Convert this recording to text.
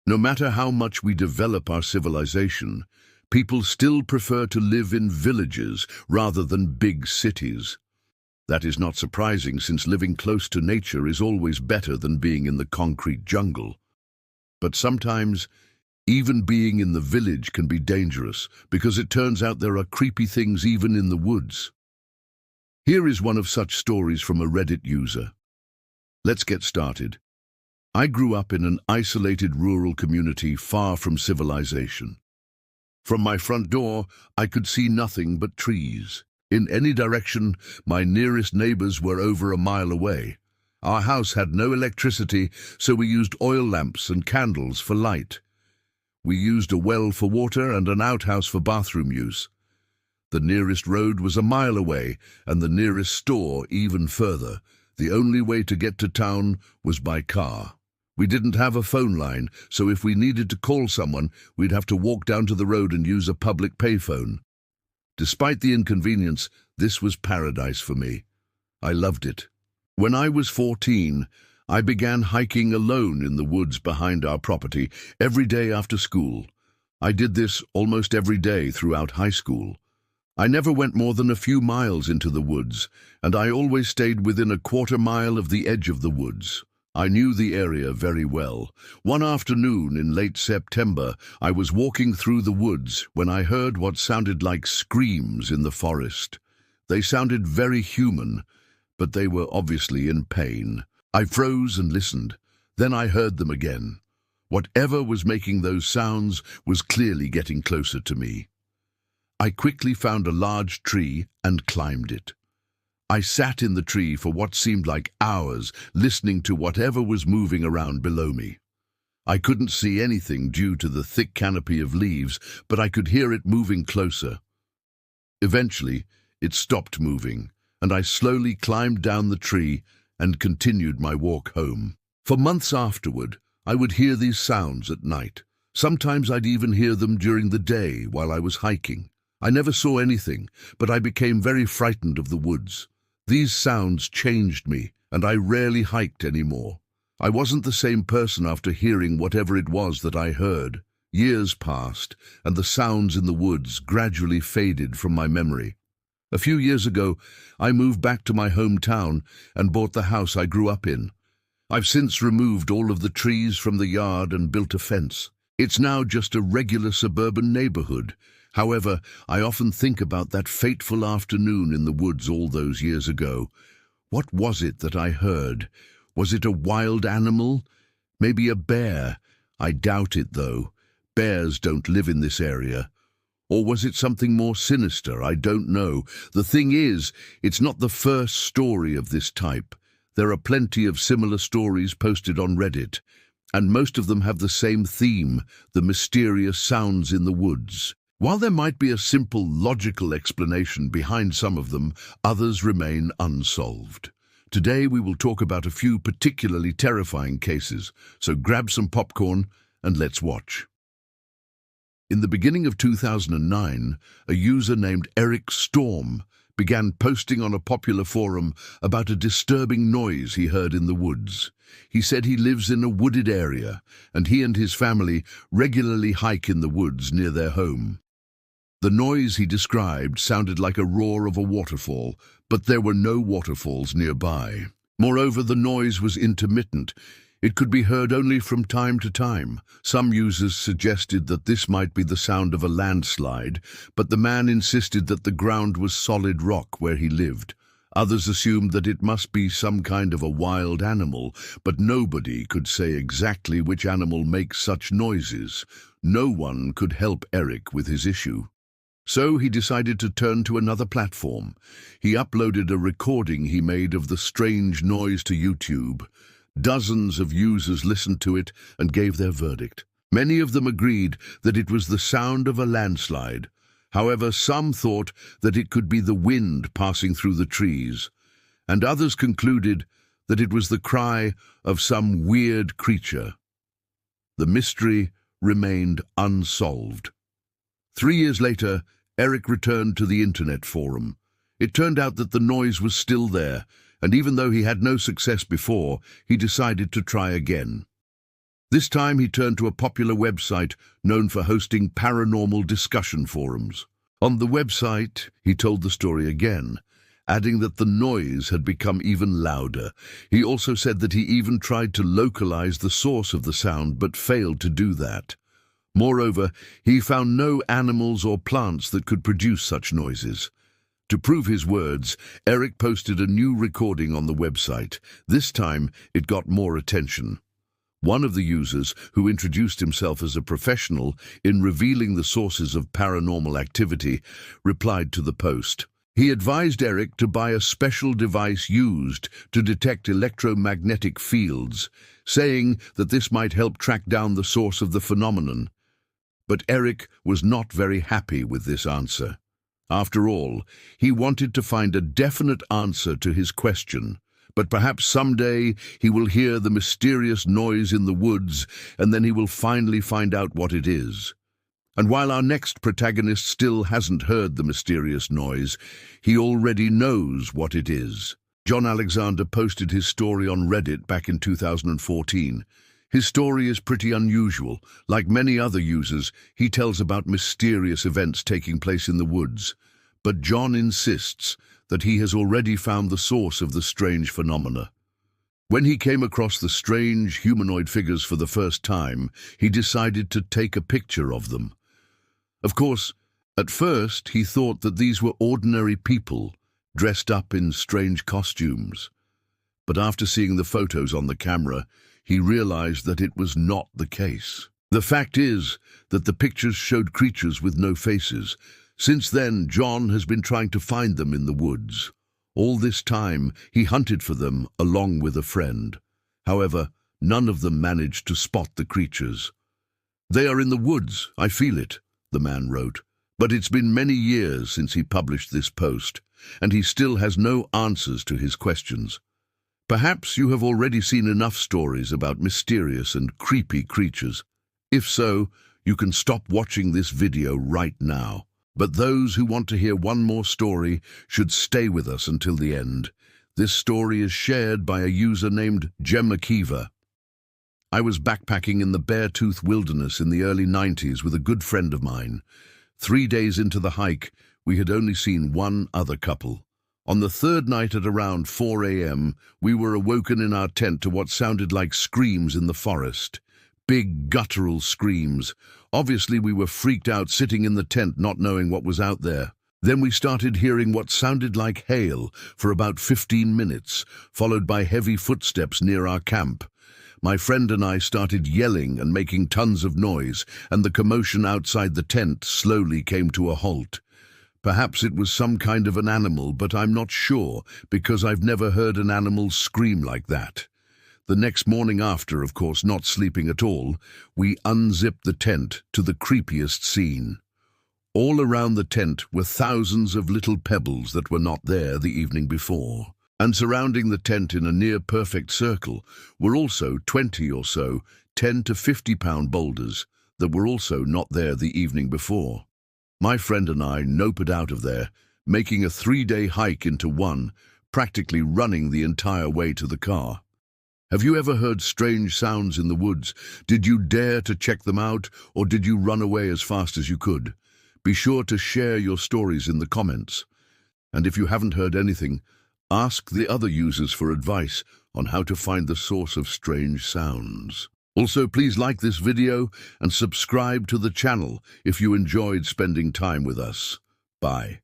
No matter how much we develop our civilization, people still prefer to live in villages rather than big cities. That is not surprising, since living close to nature is always better than being in the concrete jungle. But sometimes, even being in the village can be dangerous, because it turns out there are creepy things even in the woods. Here is one of such stories from a Reddit user. Let's get started. I grew up in an isolated rural community far from civilization. From my front door, I could see nothing but trees. In any direction, my nearest neighbors were over a mile away. Our house had no electricity, so we used oil lamps and candles for light. We used a well for water and an outhouse for bathroom use. The nearest road was a mile away, and the nearest store even further. The only way to get to town was by car. We didn't have a phone line, so if we needed to call someone, we'd have to walk down to the road and use a public payphone. Despite the inconvenience, this was paradise for me. I loved it. When I was 14, I began hiking alone in the woods behind our property every day after school. I did this almost every day throughout high school. I never went more than a few miles into the woods, and I always stayed within a quarter-mile of the edge of the woods. I knew the area very well. One afternoon in late September, I was walking through the woods when I heard what sounded like screams in the forest. They sounded very human, but they were obviously in pain. I froze and listened. Then I heard them again. Whatever was making those sounds was clearly getting closer to me. I quickly found a large tree and climbed it. I sat in the tree for what seemed like hours, listening to whatever was moving around below me. I couldn't see anything due to the thick canopy of leaves, but I could hear it moving closer. Eventually, it stopped moving, and I slowly climbed down the tree and continued my walk home. For months afterward, I would hear these sounds at night. Sometimes I'd even hear them during the day while I was hiking. I never saw anything, but I became very frightened of the woods. These sounds changed me, and I rarely hiked anymore. I wasn't the same person after hearing whatever it was that I heard. Years passed, and the sounds in the woods gradually faded from my memory. A few years ago, I moved back to my hometown and bought the house I grew up in. I've since removed all of the trees from the yard and built a fence. It's now just a regular suburban neighborhood. However, I often think about that fateful afternoon in the woods all those years ago. What was it that I heard? Was it a wild animal? Maybe a bear? I doubt it, though. Bears don't live in this area. Or was it something more sinister? I don't know. The thing is, it's not the first story of this type. There are plenty of similar stories posted on Reddit, and most of them have the same theme, the mysterious sounds in the woods. While there might be a simple, logical explanation behind some of them, others remain unsolved. Today we will talk about a few particularly terrifying cases, so grab some popcorn and let's watch. In the beginning of 2009, a user named Eric Storm began posting on a popular forum about a disturbing noise he heard in the woods. He said he lives in a wooded area, and he and his family regularly hike in the woods near their home. The noise he described sounded like a roar of a waterfall, but there were no waterfalls nearby. Moreover, the noise was intermittent. It could be heard only from time to time. Some users suggested that this might be the sound of a landslide, but the man insisted that the ground was solid rock where he lived. Others assumed that it must be some kind of a wild animal, but nobody could say exactly which animal makes such noises. No one could help Eric with his issue. So he decided to turn to another platform. He uploaded a recording he made of the strange noise to YouTube. Dozens of users listened to it and gave their verdict. Many of them agreed that it was the sound of a landslide. However, some thought that it could be the wind passing through the trees, and others concluded that it was the cry of some weird creature. The mystery remained unsolved. 3 years later, Eric returned to the internet forum. It turned out that the noise was still there, and even though he had no success before, he decided to try again. This time he turned to a popular website known for hosting paranormal discussion forums. On the website, he told the story again, adding that the noise had become even louder. He also said that he even tried to localize the source of the sound but failed to do that. Moreover, he found no animals or plants that could produce such noises. To prove his words, Eric posted a new recording on the website. This time, it got more attention. One of the users, who introduced himself as a professional in revealing the sources of paranormal activity, replied to the post. He advised Eric to buy a special device used to detect electromagnetic fields, saying that this might help track down the source of the phenomenon. But Eric was not very happy with this answer. After all, he wanted to find a definite answer to his question. But perhaps someday he will hear the mysterious noise in the woods, and then he will finally find out what it is. And while our next protagonist still hasn't heard the mysterious noise, he already knows what it is. John Alexander posted his story on Reddit back in 2014. His story is pretty unusual. Like many other users, he tells about mysterious events taking place in the woods. But John insists that he has already found the source of the strange phenomena. When he came across the strange humanoid figures for the first time, he decided to take a picture of them. Of course, at first he thought that these were ordinary people dressed up in strange costumes. But after seeing the photos on the camera, he realized that it was not the case. The fact is that the pictures showed creatures with no faces. Since then, John has been trying to find them in the woods. All this time, he hunted for them along with a friend. However, none of them managed to spot the creatures. "They are in the woods, I feel it," the man wrote. But it's been many years since he published this post, and he still has no answers to his questions. Perhaps you have already seen enough stories about mysterious and creepy creatures. If so, you can stop watching this video right now. But those who want to hear one more story should stay with us until the end. This story is shared by a user named Gemma Kiva. I was backpacking in the Beartooth Wilderness in the early 90s with a good friend of mine. 3 days into the hike, we had only seen one other couple. On the third night at around 4 a.m., we were awoken in our tent to what sounded like screams in the forest. Big guttural screams. Obviously, we were freaked out sitting in the tent not knowing what was out there. Then we started hearing what sounded like hail for about 15 minutes, followed by heavy footsteps near our camp. My friend and I started yelling and making tons of noise, and the commotion outside the tent slowly came to a halt. Perhaps it was some kind of an animal, but I'm not sure, because I've never heard an animal scream like that. The next morning after, of course, not sleeping at all, we unzipped the tent to the creepiest scene. All around the tent were thousands of little pebbles that were not there the evening before. And surrounding the tent in a near-perfect circle were also 20 or so 10 to 50-pound boulders that were also not there the evening before. My friend and I noped out of there, making a 3-day hike into one, practically running the entire way to the car. Have you ever heard strange sounds in the woods? Did you dare to check them out, or did you run away as fast as you could? Be sure to share your stories in the comments. And if you haven't heard anything, ask the other users for advice on how to find the source of strange sounds. Also, please like this video and subscribe to the channel if you enjoyed spending time with us. Bye.